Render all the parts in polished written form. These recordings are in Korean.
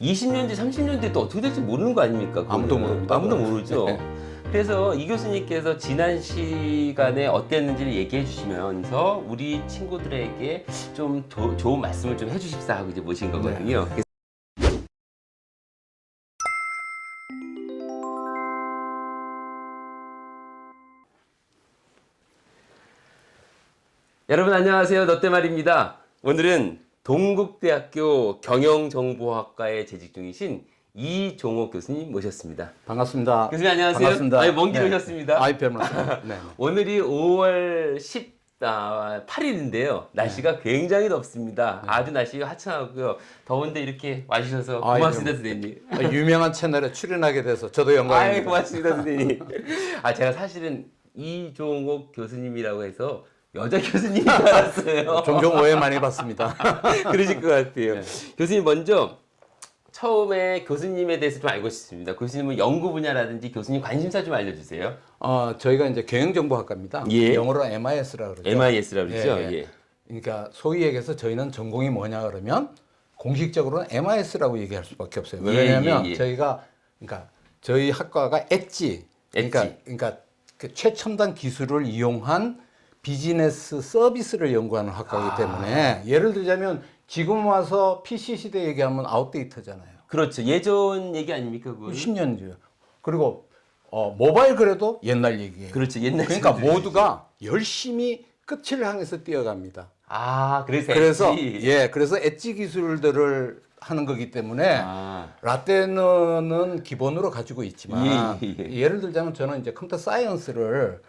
20년 뒤, 30년 뒤에 또 어떻게 될지 모르는 거 아닙니까? 그거는. 아무도 모릅니다. 아무도 모르죠. 네. 그래서 이 교수님께서 지난 시간에 어땠는지를 얘기해 주시면서 우리 친구들에게 좀 좋은 말씀을 좀 해주십사 하고 이제 모신 거거든요. 네. 여러분 안녕하세요. 너때말입니다. 오늘은 동국대학교 경영정보학과에 재직 중이신 이종옥 교수님 모셨습니다. 반갑습니다. 교수님 안녕하세요. 반갑습니다. 아니, 먼 길 네. 오셨습니다. 아이 별말씀. 네. 오늘이 5월 18일인데요. 날씨가 굉장히 덥습니다. 아주 날씨가 화창하고요. 더운데 이렇게 와주셔서 고맙습니다, 선생님. 유명한 채널에 출연하게 돼서 저도 영광입니다. 고맙습니다, 선생님. 제가 사실은 이종옥 교수님이라고 해서 여자 교수님인 줄 알았어요. 종종 오해 많이 받습니다. 그러실 것 같아요. 네. 교수님 먼저 처음에 교수님에 대해서 좀 알고 싶습니다. 교수님은 연구 분야라든지 교수님 관심사 좀 알려주세요. 저희가 이제 경영정보학과입니다. 예. 영어로 MIS라고 그러죠. MIS라고 그러죠. 예, 예. 예. 그러니까 소위 얘기해서 저희는 전공이 뭐냐 그러면 공식적으로는 MIS라고 얘기할 수밖에 없어요. 왜냐하면 예. 저희가 그러니까 저희 학과가 엣지. 그러니까 그 최첨단 기술을 이용한 비즈니스 서비스를 연구하는 학과이기 때문에 예를 들자면 지금 와서 PC 시대 얘기하면 아웃데이터잖아요. 그렇죠. 예전 얘기 아닙니까? 그건? 10년 뒤요. 그리고 모바일 그래도 옛날 얘기예요. 그렇죠. 옛날 그러니까 친구들이죠. 모두가 열심히 끝을 향해서 뛰어갑니다. 그래서 그래서 엣지 기술들을 하는 거기 때문에 라떼는 기본으로 가지고 있지만 예를 들자면 저는 이제 컴퓨터 사이언스를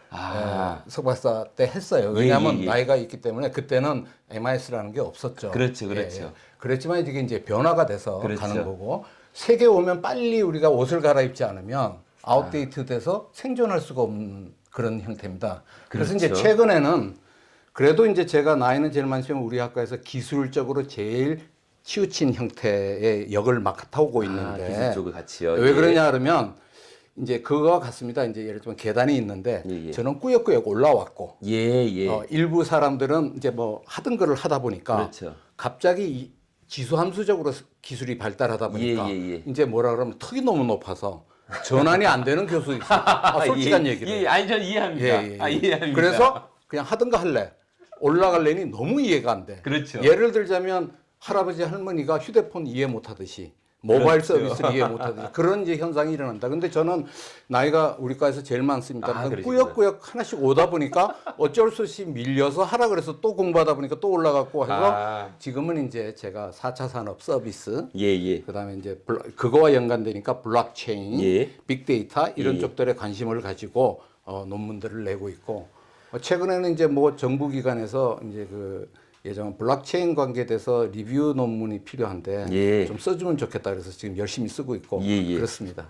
석박사 때 했어요. 왜냐하면 나이가 있기 때문에 그때는 MIS라는 게 없었죠. 그렇죠. 그랬지만 이게 이제 변화가 돼서 그렇죠. 가는 거고 세계 오면 빨리 우리가 옷을 갈아입지 않으면 아웃데이트 돼서 생존할 수가 없는 그런 형태입니다. 그래서 이제 그렇죠. 최근에는 그래도 이제 제가 나이는 제일 많지만 우리 학과에서 기술적으로 제일 치우친 형태의 역을 맡아오고 있는데 기술 쪽을 같이요. 왜 그러냐 그러면 이제 그거와 같습니다. 이제 예를 들면 계단이 있는데 저는 꾸역꾸역 올라왔고 일부 사람들은 이제 뭐 하던 거를 하다 보니까 그렇죠. 갑자기 지수함수적으로 기술이 발달하다 보니까 이제 뭐라 그러면 턱이 너무 높아서 전환이 안 되는 교수 있어요. 솔직한 얘기를. 아니 전 이해합니다. 이해합니다. 그래서 그냥 하던 거 할래. 올라갈래니 너무 이해가 안 돼. 그렇죠. 예를 들자면 할아버지 할머니가 휴대폰 이해 못 하듯이 모바일 서비스를 이해 못 하듯이 그런 이제 현상이 일어난다. 근데 저는 나이가 우리 과에서 제일 많습니다. 꾸역꾸역 하나씩 오다 보니까 어쩔 수 없이 밀려서 하라 그래서 또 공부하다 보니까 또 올라갔고 해서 지금은 이제 제가 4차 산업 서비스 그다음에 이제 그거와 연관되니까 블록체인, 빅데이터 이런 쪽들에 관심을 가지고 논문들을 내고 있고 최근에는 이제 뭐 정부 기관에서 이제 예전 블록체인 관계에 대해서 리뷰 논문이 필요한데 좀 써주면 좋겠다 그래서 지금 열심히 쓰고 있고 그렇습니다.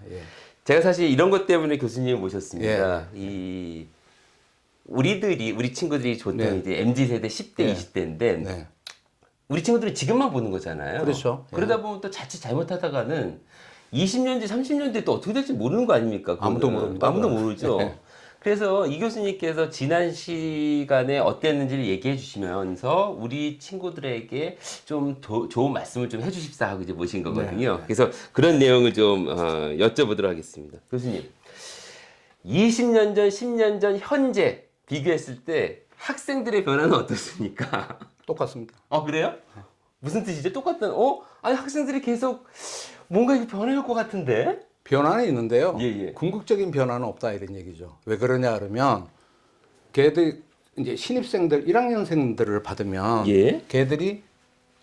제가 사실 이런 것 때문에 교수님을 모셨습니다. 우리 친구들이 보통 이제 MZ 세대 10대, 20대인데 우리 친구들이 지금만 보는 거잖아요. 그렇죠. 그러다 보면 또 자칫 잘못하다가는 20년 뒤, 30년 뒤에 또 어떻게 될지 모르는 거 아닙니까? 아무도 모릅니다. 아무도 모르죠. 그래서 이 교수님께서 지난 시간에 어땠는지를 얘기해 주시면서 우리 친구들에게 좀 좋은 말씀을 좀 해주십사 하고 이제 모신 거거든요. 그래서 그런 내용을 좀 여쭤보도록 하겠습니다. 교수님, 20년 전, 10년 전, 현재 비교했을 때 학생들의 변화는 어떻습니까? 똑같습니다. 그래요? 무슨 뜻이죠? 똑같은, 아니 학생들이 계속 뭔가 이렇게 변해올 것 같은데? 변화는 있는데요. 궁극적인 변화는 없다 이런 얘기죠. 왜 그러냐 그러면 걔들 이제 신입생들 1학년생들을 받으면 걔들이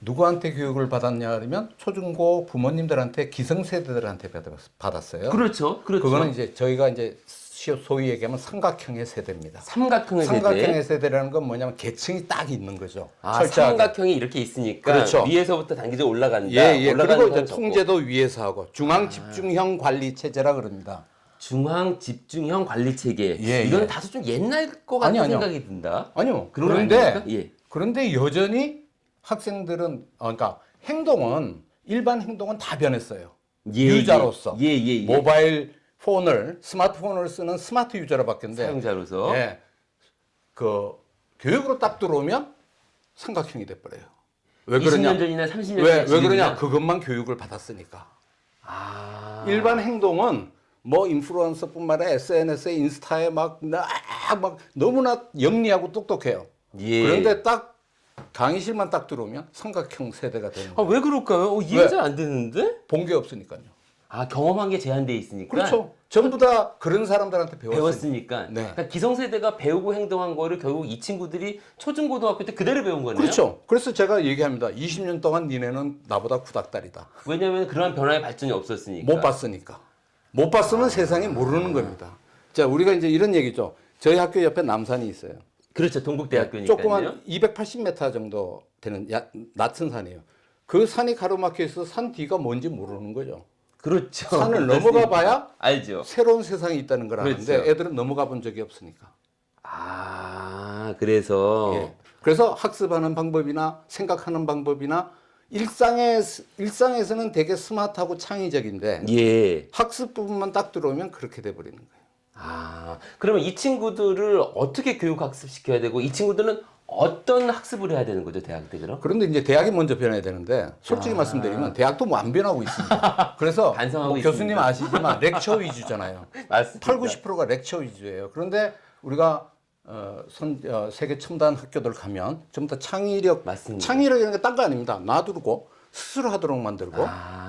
누구한테 교육을 받았냐 그러면 초중고 부모님들한테 기성세대들한테 받았어요. 그렇죠. 그거는 이제 저희가 이제 소위 얘기하면 삼각형의 세대입니다. 삼각형의 세대라는 건 뭐냐면 계층이 딱 있는 거죠. 삼각형이 이렇게 있으니까 그렇죠. 위에서부터 단계적으로 올라간다. 그리고 이제 통제도 위에서 하고 중앙 집중형 관리 체제라 그럽니다. 중앙 집중형 관리 체계. 이건 다소 좀 옛날 것 같은 생각이 든다. 아니요. 그런데 여전히 학생들은 그러니까 일반 행동은 다 변했어요. 유저로서 모바일 스마트폰을 쓰는 스마트 유저로 바뀌었는데 사용자로서 교육으로 딱 들어오면 삼각형이 돼버려요. 왜 20년 그러냐? 전이나 30년 왜 전이나 그러냐? 그것만 교육을 받았으니까. 아. 일반 행동은 뭐 인플루언서뿐만 아니라 SNS에 인스타에 막 너무나 영리하고 똑똑해요. 예. 그런데 딱 강의실만 딱 들어오면 삼각형 세대가 되는 거예요. 왜 그럴까요? 이해가 잘 안 되는데? 본 게 없으니까요. 아, 경험한 게 제한돼 있으니까. 그렇죠. 전부 다 그런 사람들한테 배웠으니까. 네. 그러니까 기성세대가 배우고 행동한 거를 결국 이 친구들이 초중고등학교 때 그대로 배운 거네요. 그렇죠. 그래서 제가 얘기합니다. 20년 동안 니네는 나보다 구닥다리다. 왜냐하면 그러한 변화의 발전이 없었으니까. 못 봤으니까. 못 봤으면 세상에 모르는 겁니다. 자, 우리가 이제 이런 얘기죠. 저희 학교 옆에 남산이 있어요. 그렇죠. 동국대학교니까요. 조그만 280m 정도 되는 낮은 산이에요. 그 산이 가로막혀 있어서 산 뒤가 뭔지 모르는 거죠. 그렇죠. 산을 넘어가 봐야 알죠. 새로운 세상이 있다는 걸 아는데 그렇죠. 애들은 넘어가 본 적이 없으니까. 아, 그래서 예. 그래서 학습하는 방법이나 생각하는 방법이나 일상에서는 되게 스마트하고 창의적인데 예. 학습 부분만 딱 들어오면 그렇게 돼 버리는 거예요. 아, 그러면 이 친구들을 어떻게 교육 학습시켜야 되고 이 친구들은 어떤 학습을 해야 되는 거죠, 대학 때 그럼? 그런데 이제 대학이 먼저 변해야 되는데 솔직히 말씀드리면 대학도 뭐 안 변하고 있습니다. 그래서 반성하고 뭐 교수님 아시지만 렉처 위주잖아요. 맞습니다. 8, 90%가 렉처 위주예요. 그런데 우리가 세계 첨단 학교들 가면 전부 다 창의력, 맞습니다. 창의력이라는 게 딴 거 아닙니다. 놔두고 스스로 하도록 만들고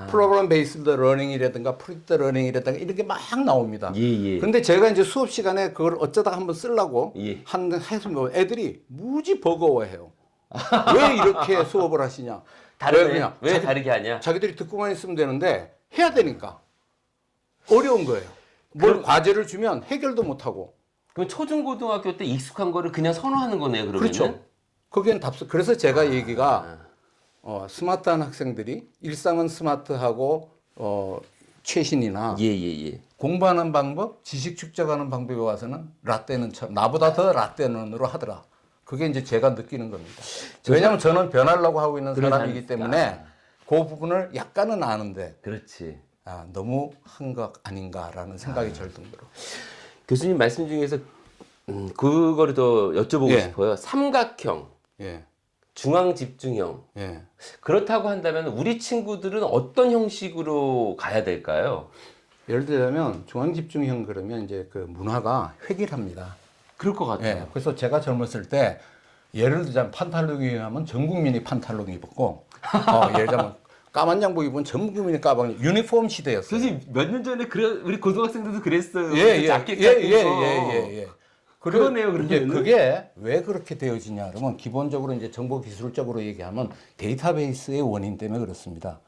프로그램 베이스드 러닝이라든가 프리드 러닝이라든가 이런 게 막 나옵니다. 예, 예. 근데 제가 이제 수업 시간에 그걸 어쩌다가 한번 쓰려고 예. 해서 뭐 애들이 무지 버거워해요. 왜 이렇게 수업을 하시냐? 다르네. 왜 다르게 하냐? 자기들이 듣고만 있으면 되는데 해야 되니까 어려운 거예요. 뭘 과제를 주면 해결도 못 하고. 그럼 초중고등학교 때 익숙한 거를 그냥 선호하는 거네요, 그러면. 그렇죠. 거기엔 답서. 그래서 제가 얘기가 스마트한 학생들이 일상은 스마트하고 최신이나 예, 예, 예. 공부하는 방법, 지식 축적하는 방법에 와서는 라떼는 나보다 더 라떼는으로 하더라. 그게 이제 제가 느끼는 겁니다. 왜냐하면 저는 변하려고 하고 있는 사람이기 때문에 그 부분을 약간은 아는데 그렇지. 너무 한 것 아닌가라는 생각이 절 들더라고요. 교수님 말씀 중에서 그거를 더 여쭤보고 예. 싶어요. 삼각형, 예, 중앙 집중형. 예. 그렇다고 한다면 우리 친구들은 어떤 형식으로 가야 될까요? 예를 들자면 중앙집중형 그러면 이제 그 문화가 획일합니다. 그럴 것 같아요. 예, 그래서 제가 젊었을 때 예를 들자면 판탈롱이 하면 전 국민이 판탈롱 입었고 예를 들자면 까만 양복 입으면 전 국민이 까만 유니폼 시대였어요. 교수님 몇 년 전에 우리 고등학생들도 그랬어요. 예. 그래서 그러네요, 이제 그러면은. 그게 왜 그렇게 되어지냐 그러면 기본적으로 이제 정보 기술적으로 얘기하면 데이터베이스의 원인 때문에 그렇습니다.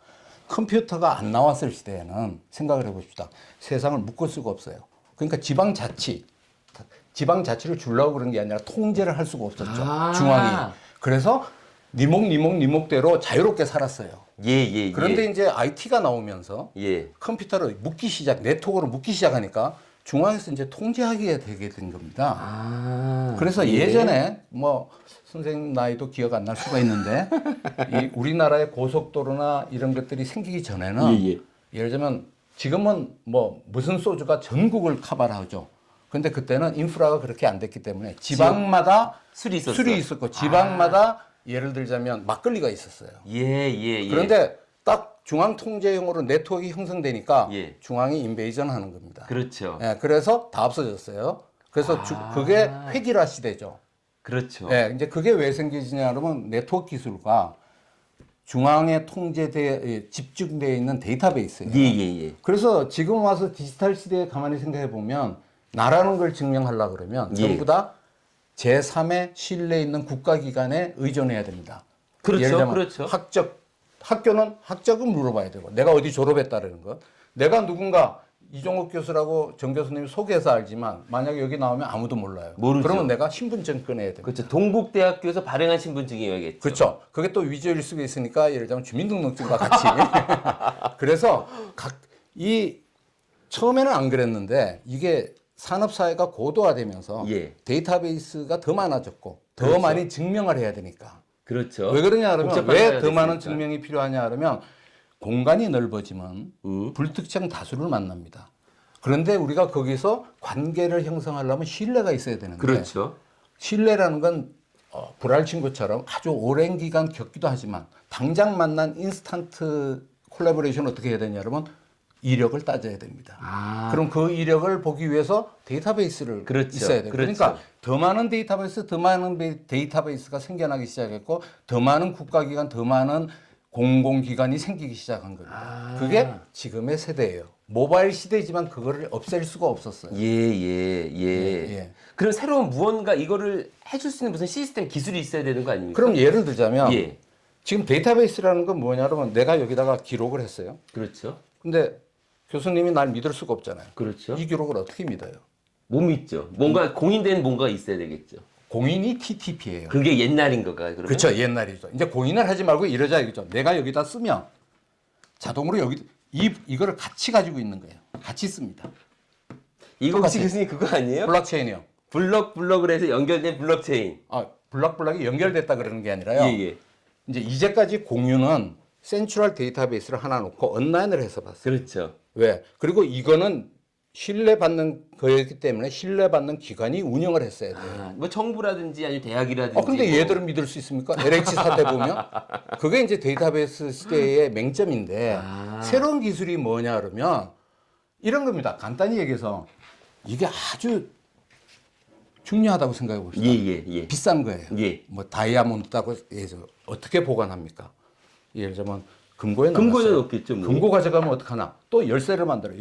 컴퓨터가 안 나왔을 시대에는 생각을 해봅시다. 세상을 묶을 수가 없어요. 그러니까 지방자치를 주려고 그런 게 아니라 통제를 할 수가 없었죠. 중앙이. 그래서 니목대로 자유롭게 살았어요. 예. 그런데 이제 IT가 나오면서 예. 컴퓨터를 네트워크로 묶기 시작하니까 중앙에서 이제 통제하게 되게 된 겁니다. 그래서 예전에 뭐 선생님 나이도 기억 안 날 수가 있는데 이 우리나라의 고속도로나 이런 것들이 생기기 전에는 예를 들면 지금은 뭐 무슨 소주가 전국을 커버를 하죠. 근데 그때는 인프라가 그렇게 안 됐기 때문에 지방마다 술이 있었고 지방마다 예를 들자면 막걸리가 있었어요. 예. 그런데 딱 중앙 통제형으로 네트워크가 형성되니까 예. 중앙이 인베이전 하는 겁니다. 그렇죠. 예, 그래서 다 없어졌어요. 그래서 그게 획일화 시대죠. 그렇죠. 예, 이제 그게 왜 생기지냐 그러면 네트워크 기술과 중앙에 집중되어 있는 데이터베이스예요. 예. 그래서 지금 와서 디지털 시대에 가만히 생각해 보면 나라는 걸 증명하려고 그러면 예. 전부 다 제3의 신뢰 있는 국가기관에 의존해야 됩니다. 그렇죠. 예를 들면 그렇죠. 학교는 학적은 물어봐야 되고 내가 어디 졸업했다라는 거. 내가 누군가 이종욱 교수라고 정 교수님이 소개해서 알지만 만약에 여기 나오면 아무도 몰라요. 모르죠. 그러면 내가 신분증 꺼내야 됩니다. 그렇죠. 동국대학교에서 발행한 신분증이어야겠죠. 그렇죠. 그게 또 위조일 수가 있으니까 예를 들면 주민등록증과 같이. 그래서 처음에는 안 그랬는데 이게 산업사회가 고도화되면서 예. 데이터베이스가 더 많아졌고 더 그렇죠. 많이 증명을 해야 되니까. 그렇죠. 왜 그러냐 그러면 복잡한 왜 사회가 더 많은 됐으니까. 증명이 필요하냐 그러면 공간이 넓어지면 불특정 다수를 만납니다. 그런데 우리가 거기서 관계를 형성하려면 신뢰가 있어야 되는데 그렇죠. 신뢰라는 건 불알 친구처럼 아주 오랜 기간 겪기도 하지만 당장 만난 인스턴트 콜라보레이션 어떻게 해야 되냐 여러분 이력을 따져야 됩니다. 그럼 그 이력을 보기 위해서 데이터베이스를 그렇죠. 있어야 돼요. 그렇죠. 그러니까 더 많은 데이터베이스가 생겨나기 시작했고 더 많은 국가기관, 더 많은 공공기관이 생기기 시작한 겁니다. 그게 지금의 세대예요. 모바일 시대지만 그거를 없앨 수가 없었어요. 예. 그럼 새로운 무언가 이거를 해줄 수 있는 무슨 시스템 기술이 있어야 되는 거 아닙니까? 그럼 예를 들자면 예. 지금 데이터베이스라는 건 뭐냐 그러면 내가 여기다가 기록을 했어요. 그렇죠. 근데 교수님이 날 믿을 수가 없잖아요. 그렇죠. 이 기록을 어떻게 믿어요? 못 믿죠. 뭔가 공인된 뭔가가 있어야 되겠죠. 공인이 TTP예요. 그게 옛날인 거가 그러면? 그렇죠. 옛날이죠. 이제 공인을 하지 말고 이러자 이거죠. 내가 여기다 쓰면 자동으로 여기 이거를 같이 가지고 있는 거예요. 같이 씁니다. 이거 혹시 교수님 그거 아니에요? 블록체인이요. 블럭을 해서 연결된 블록체인. 블록이 연결됐다 그러는 게 아니라요. 예. 이제 이제까지 공유는 센트럴 데이터베이스를 하나 놓고 온라인을 해서 봤어요. 그렇죠. 왜? 그리고 이거는 신뢰받는 거였기 때문에 신뢰받는 기관이 운영을 했어야 돼요. 뭐 정부라든지 아니면 대학이라든지. 근데 얘들은 믿을 수 있습니까? LH 사태 보면 그게 이제 데이터베이스 시대의 맹점인데 새로운 기술이 뭐냐 그러면 이런 겁니다. 간단히 얘기해서 이게 아주 중요하다고 생각해 봅시다. 예. 비싼 거예요. 예. 뭐 다이아몬드라고 해서 어떻게 보관합니까? 예를 들면 금고에 금고에 넣었어요. 넣겠죠. 뭐. 금고 가져가면 어떡하나? 또 열쇠를 만들어요.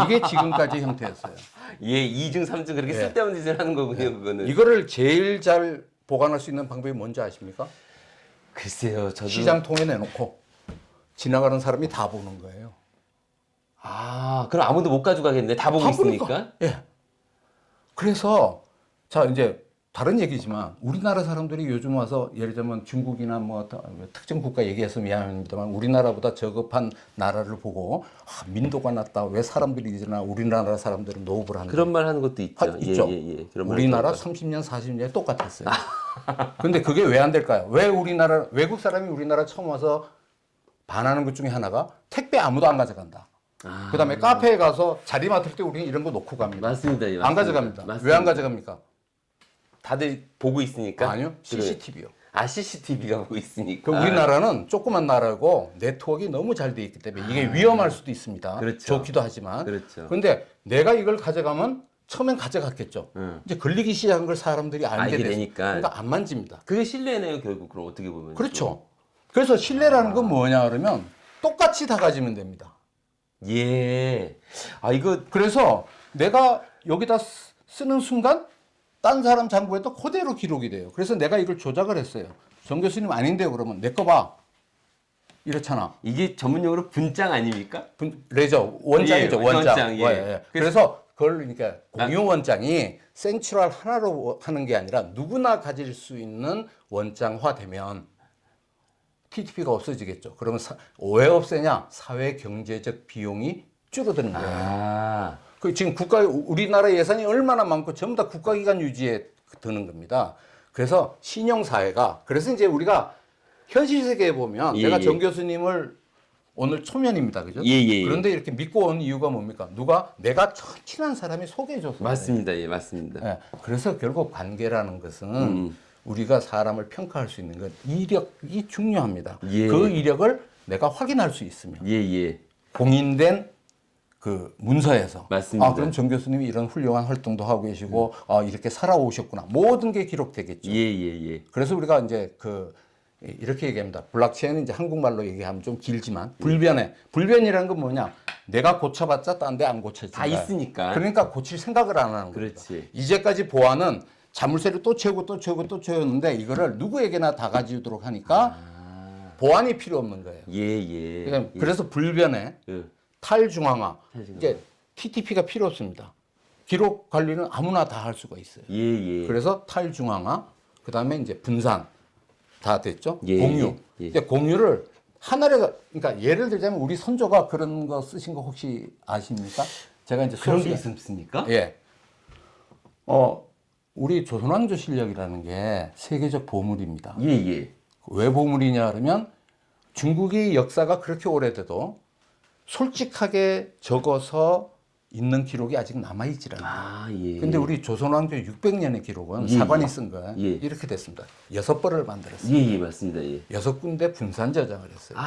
이게 지금까지 형태였어요. 예, 2중, 3중 그렇게 쓸데없는 짓을 하는 거군요, 그거는. 이거를 제일 잘 보관할 수 있는 방법이 뭔지 아십니까? 글쎄요, 저도. 시장통에 내놓고 지나가는 사람이 다 보는 거예요. 그럼 아무도 못 가져가겠네. 다 보고 있으니까. 보니까. 예. 그래서 자 이제 다른 얘기지만 우리나라 사람들이 요즘 와서 예를 들면 중국이나 뭐 특정 국가 얘기해서 미안합니다만 우리나라보다 저급한 나라를 보고 민도가 낮다. 왜 사람들이 이제나 우리나라 사람들은 노업을 하는지. 그런 말 하는 것도 있죠. 있죠. 예. 그런 말 우리나라 있죠. 30년, 40년에 똑같았어요. 근데 그게 왜 안 될까요? 왜 우리나라 외국 사람이 우리나라 처음 와서 반하는 것 중에 하나가 택배 아무도 안 가져간다. 그다음에 카페에 가서 자리 맡을 때 우리는 이런 거 놓고 갑니다. 맞습니다. 예, 안 가져갑니다. 왜 안 가져갑니까? 다들 보고 있으니까. 아니요. CCTV요. CCTV가 보고 있으니까. 우리나라는 조그만 나라고 네트워크가 너무 잘 돼 있기 때문에 이게 위험할 수도 있습니다. 그렇죠. 좋기도 하지만. 그렇죠. 근데 내가 이걸 가져가면 처음엔 가져갔겠죠. 이제 걸리기 시작한 걸 사람들이 알게 되니까. 그러니까 안 만집니다. 그게 신뢰네요, 결국. 그럼 어떻게 보면. 그렇죠. 그래서 신뢰라는 건 뭐냐 그러면 똑같이 다 가지면 됩니다. 예. 이거. 그래서 내가 여기다 쓰는 순간 딴 사람 장부에도 그대로 기록이 돼요. 그래서 내가 이걸 조작을 했어요. 정 교수님 아닌데요 그러면 내 거 봐. 이렇잖아. 이게 전문용어로 분장 아닙니까? 레저 원장이죠. 예, 원장. 예. 그래서 그걸 그러니까 공유 원장이 센트럴 하나로 하는 게 아니라 누구나 가질 수 있는 원장화되면 TTP가 없어지겠죠. 그러면 왜 없애냐? 사회 경제적 비용이 줄어드는 거예요. 지금 우리나라 예산이 얼마나 많고 전부 다 국가기관 유지에 드는 겁니다. 그래서 신용사회가 그래서 이제 우리가 현실 세계에 보면 내가 정 교수님을 오늘 초면입니다. 그죠? 그런데 이렇게 믿고 온 이유가 뭡니까? 내가 친한 사람이 소개해줘서. 맞습니다. 예, 맞습니다. 예, 그래서 결국 관계라는 것은 우리가 사람을 평가할 수 있는 건 이력이 중요합니다. 그 이력을 내가 확인할 수 있으면. 공인된 그 문서에서. 맞습니다. 그럼 정 교수님이 이런 훌륭한 활동도 하고 계시고, 이렇게 살아오셨구나. 모든 게 기록되겠죠. 그래서 우리가 이제 이렇게 얘기합니다. 블록체인은 이제 한국말로 얘기하면 좀 길지만 불변이라는 건 뭐냐? 내가 고쳐봤자 딴 데 안 고쳐진다. 다 있으니까. 그러니까 고칠 생각을 안 하는 거죠. 그렇지. 이제까지 보안은 자물쇠를 또 채우는데 이거를 누구에게나 다 가지도록 하니까 보안이 필요 없는 거예요. 그래서 불변에 탈중앙화. 이제 TTP가 필요 없습니다. 기록 관리는 아무나 다 할 수가 있어요. 그래서 탈중앙화, 그 다음에 이제 분산 다 됐죠. 공유. 이제 공유를 그러니까 예를 들자면 우리 선조가 그런 거 쓰신 거 혹시 아십니까? 제가 이제 그런 게 있습니까? 예. 우리 조선왕조 실력이라는 게 세계적 보물입니다. 왜 보물이냐 그러면 중국의 역사가 그렇게 오래돼도 솔직하게 적어서 있는 기록이 아직 남아있질 않아요. 아, 예. 근데 우리 조선왕조 600년의 기록은 예, 사관이 예. 쓴 거 예. 이렇게 됐습니다. 6벌을 만들었어요. 예, 예, 맞습니다. 예. 6군데 분산 저장을 했어요.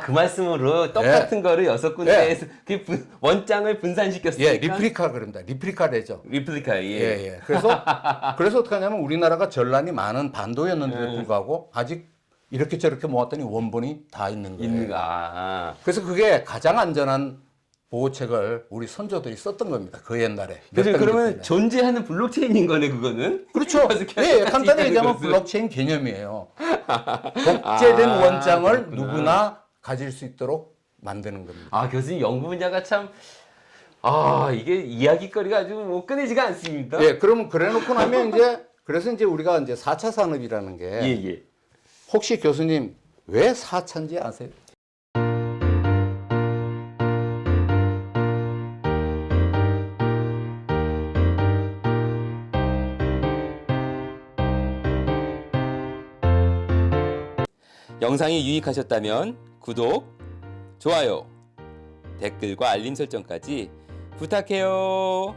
그 말씀으로 똑같은 거를 6군데에서 그 원장을 분산시켰으니까. 예, 리플리카 그럽니다. 리플리카래죠. 리플리카, 예. 예, 예. 그래서 어떻게 하냐면 우리나라가 전란이 많은 반도였는데도 불구하고 아직 이렇게 저렇게 모았더니 원본이 다 있는 거예요. 그래서 그게 가장 안전한 보호책을 우리 선조들이 썼던 겁니다. 그 옛날에. 그래서 그러면 존재하는 블록체인인 거네, 그거는? 그렇죠. 예, 간단히 얘기하면 블록체인 개념이에요. 복제된 원장을 그렇구나. 누구나 가질 수 있도록 만드는 겁니다. 교수님 연구 분야가 참, 이게 이야기거리가 아주 뭐 끊이지가 않습니다. 예, 그러면 그래 놓고 나면 그래서 이제 우리가 이제 4차 산업이라는 게 예. 혹시 교수님 왜 4차인지 아세요? 영상이 유익하셨다면 구독, 좋아요, 댓글과 알림 설정까지 부탁해요.